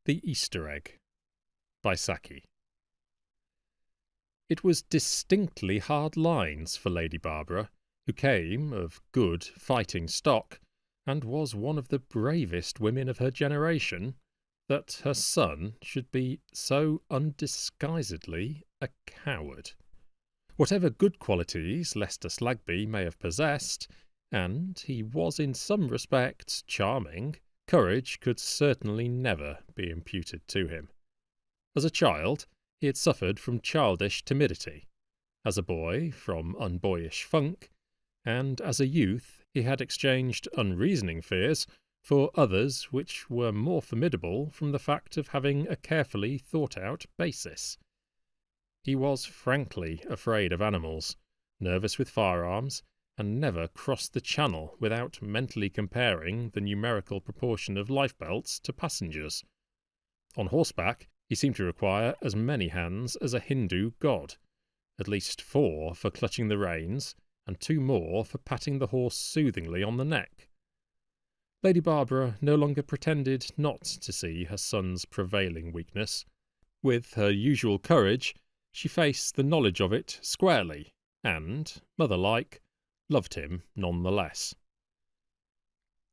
The Easter Egg by Saki. It was distinctly hard lines for Lady Barbara, who came of good fighting stock, and was one of the bravest women of her generation, that her son should be so undisguisedly a coward. Whatever good qualities Lester Slagby may have possessed, and he was in some respects charming, courage could certainly never be imputed to him. As a child, he had suffered from childish timidity, as a boy from unboyish funk, and as a youth he had exchanged unreasoning fears for others which were more formidable from the fact of having a carefully thought-out basis. He was frankly afraid of animals, nervous with firearms, and never crossed the Channel without mentally comparing the numerical proportion of lifebelts to passengers. On horseback, he seemed to require as many hands as a Hindu god, at least 4 for clutching the reins, and 2 more for patting the horse soothingly on the neck. Lady Barbara no longer pretended not to see her son's prevailing weakness. With her usual courage, she faced the knowledge of it squarely, and, mother-like, loved him none the less.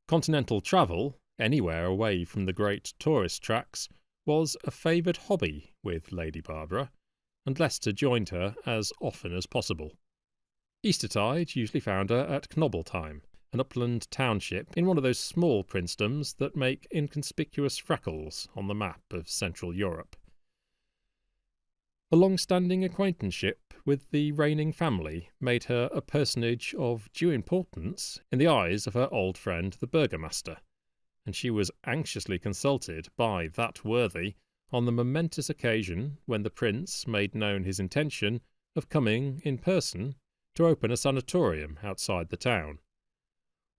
Continental travel, anywhere away from the great tourist tracks, was a favoured hobby with Lady Barbara, and Lester joined her as often as possible. Eastertide usually found her at Knobbletime, an upland township in one of those small princedoms that make inconspicuous freckles on the map of Central Europe. A long-standing acquaintanceship with the reigning family made her a personage of due importance in the eyes of her old friend the burgomaster, and she was anxiously consulted by that worthy on the momentous occasion when the prince made known his intention of coming in person to open a sanatorium outside the town.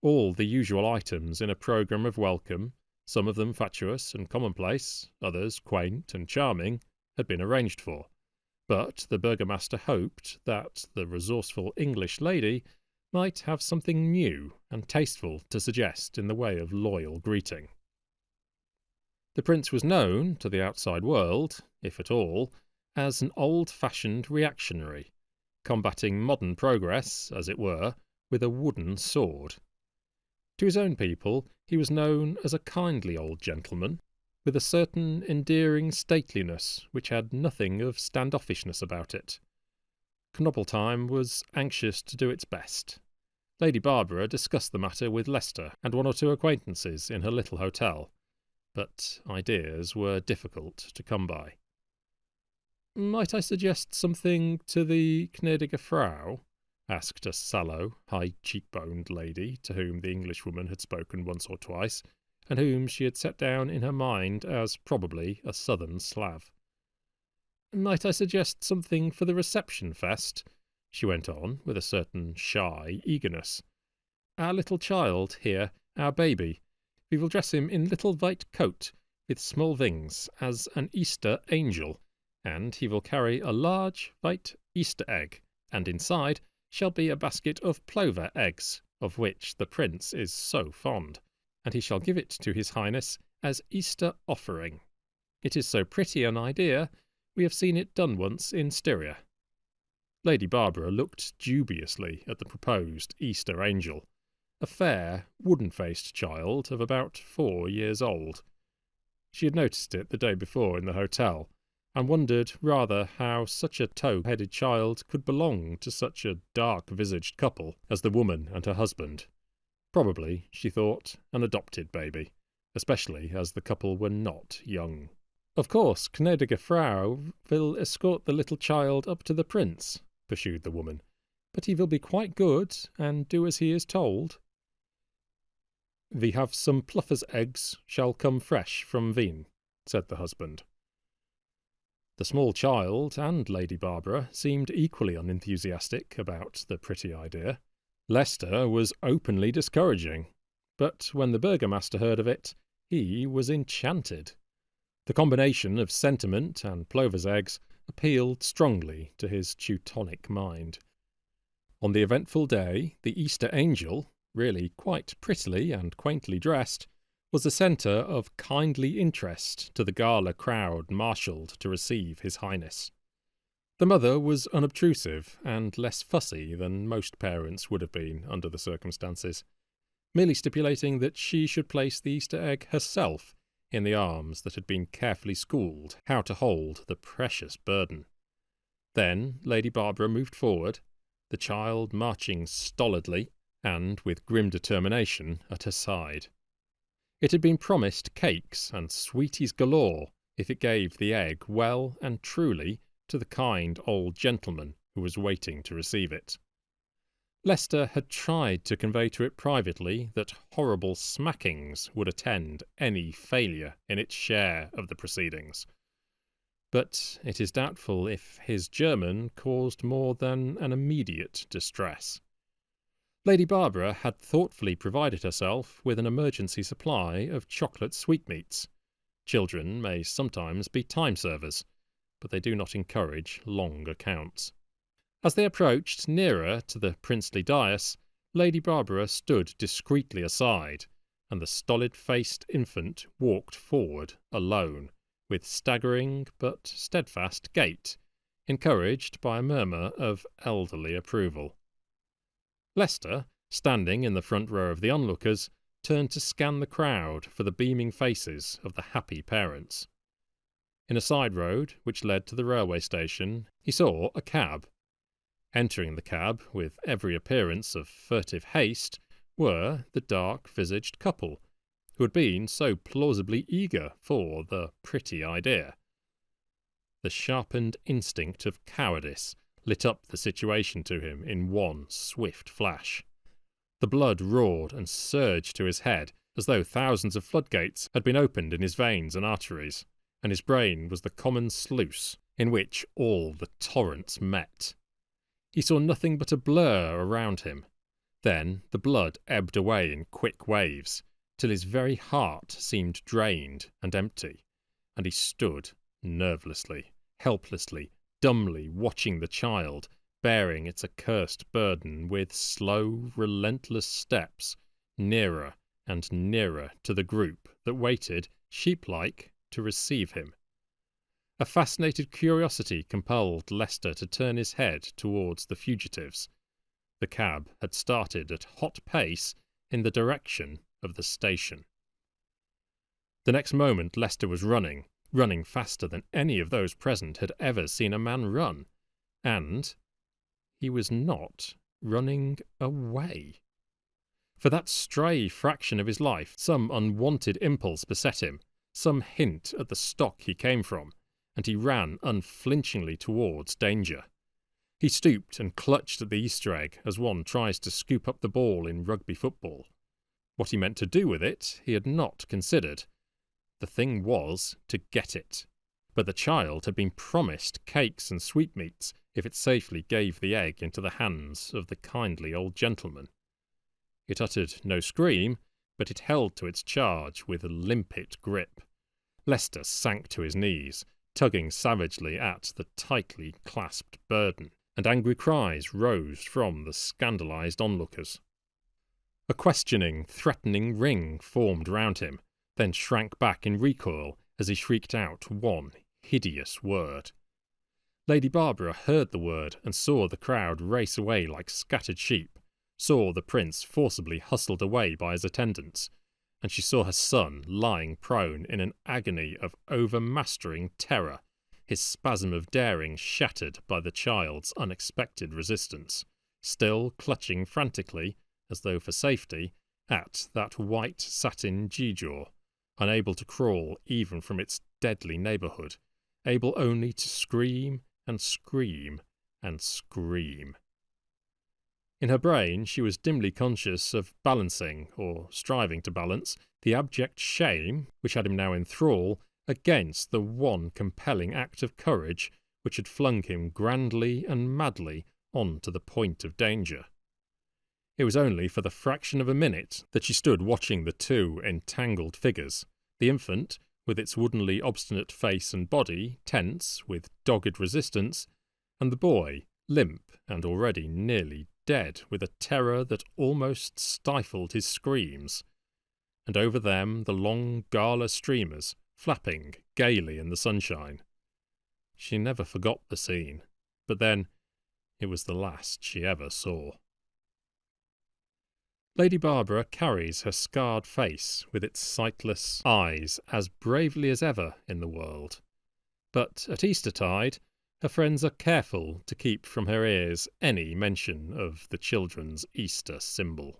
All the usual items in a programme of welcome, some of them fatuous and commonplace, others quaint and charming, had been arranged for. But the burgomaster hoped that the resourceful English lady might have something new and tasteful to suggest in the way of loyal greeting. The prince was known to the outside world, if at all, as an old-fashioned reactionary, combating modern progress, as it were, with a wooden sword. To his own people he was known as a kindly old gentleman, with a certain endearing stateliness which had nothing of standoffishness about it. Knobbletime was anxious to do its best. Lady Barbara discussed the matter with Lester and 1 or 2 acquaintances in her little hotel, but ideas were difficult to come by. "Might I suggest something to the gnädige Frau?" asked a sallow, high-cheekboned lady to whom the Englishwoman had spoken once or twice, and whom she had set down in her mind as probably a southern Slav. "Might I suggest something for the reception fest?" she went on, with a certain shy eagerness. "Our little child here, our baby, we will dress him in little white coat, with small wings, as an Easter angel, and he will carry a large white Easter egg, and inside shall be a basket of plover eggs, of which the prince is so fond, and he shall give it to his Highness as Easter offering. It is so pretty an idea, we have seen it done once in Styria." Lady Barbara looked dubiously at the proposed Easter angel, a fair, wooden-faced child of about 4 years old. She had noticed it the day before in the hotel, and wondered rather how such a tow-headed child could belong to such a dark-visaged couple as the woman and her husband. Probably, she thought, an adopted baby, especially as the couple were not young. "Of course, gnädige Frau will escort the little child up to the prince," pursued the woman, "but he will be quite good, and do as he is told." "We have some Pluffers' eggs shall come fresh from Wien," said the husband. The small child and Lady Barbara seemed equally unenthusiastic about the pretty idea. Lester was openly discouraging, but when the burgomaster heard of it, he was enchanted. The combination of sentiment and plover's eggs appealed strongly to his Teutonic mind. On the eventful day, the Easter angel, really quite prettily and quaintly dressed, was the centre of kindly interest to the gala crowd marshalled to receive His Highness. The mother was unobtrusive and less fussy than most parents would have been under the circumstances, merely stipulating that she should place the Easter egg herself in the arms that had been carefully schooled how to hold the precious burden. Then Lady Barbara moved forward, the child marching stolidly and with grim determination at her side. It had been promised cakes and sweeties galore if it gave the egg well and truly to the kind old gentleman who was waiting to receive it. Leicester had tried to convey to it privately that horrible smackings would attend any failure in its share of the proceedings, but it is doubtful if his German caused more than an immediate distress. Lady Barbara had thoughtfully provided herself with an emergency supply of chocolate sweetmeats. Children may sometimes be time-servers, but they do not encourage long accounts. As they approached nearer to the princely dais, Lady Barbara stood discreetly aside, and the stolid-faced infant walked forward alone, with staggering but steadfast gait, encouraged by a murmur of elderly approval. Leicester, standing in the front row of the onlookers, turned to scan the crowd for the beaming faces of the happy parents. In a side road, which led to the railway station, he saw a cab. Entering the cab, with every appearance of furtive haste, were the dark-visaged couple, who had been so plausibly eager for the pretty idea. The sharpened instinct of cowardice lit up the situation to him in one swift flash. The blood roared and surged to his head, as though thousands of floodgates had been opened in his veins and arteries, and his brain was the common sluice in which all the torrents met. He saw nothing but a blur around him. Then the blood ebbed away in quick waves, till his very heart seemed drained and empty, and he stood nervelessly, helplessly, dumbly watching the child, bearing its accursed burden with slow, relentless steps, nearer and nearer to the group that waited, sheep-like, to receive him. A fascinated curiosity compelled Leicester to turn his head towards the fugitives. The cab had started at hot pace in the direction of the station. The next moment Leicester was running faster than any of those present had ever seen a man run, and he was not running away. For that stray fraction of his life, some unwanted impulse beset him, some hint at the stock he came from, and he ran unflinchingly towards danger. He stooped and clutched at the Easter egg as one tries to scoop up the ball in rugby football. What he meant to do with it he had not considered. The thing was to get it. But the child had been promised cakes and sweetmeats if it safely gave the egg into the hands of the kindly old gentleman. It uttered no scream, but it held to its charge with a limpet grip. Leicester sank to his knees, tugging savagely at the tightly clasped burden, and angry cries rose from the scandalised onlookers. A questioning, threatening ring formed round him, then shrank back in recoil as he shrieked out one hideous word. Lady Barbara heard the word and saw the crowd race away like scattered sheep, saw the prince forcibly hustled away by his attendants, and she saw her son lying prone in an agony of overmastering terror, his spasm of daring shattered by the child's unexpected resistance, still clutching frantically, as though for safety, at that white satin geejaw, unable to crawl even from its deadly neighbourhood, able only to scream and scream and scream. In her brain she was dimly conscious of balancing, or striving to balance, the abject shame, which had him now in thrall, against the one compelling act of courage which had flung him grandly and madly on to the point of danger. It was only for the fraction of a minute that she stood watching the two entangled figures, the infant, with its woodenly obstinate face and body, tense with dogged resistance, and the boy, limp and already nearly dead with a terror that almost stifled his screams. and over them the long gala streamers flapping gaily in the sunshine. She never forgot the scene, but then it was the last she ever saw. Lady Barbara carries her scarred face with its sightless eyes as bravely as ever in the world, but at Eastertide her friends are careful to keep from her ears any mention of the children's Easter symbol.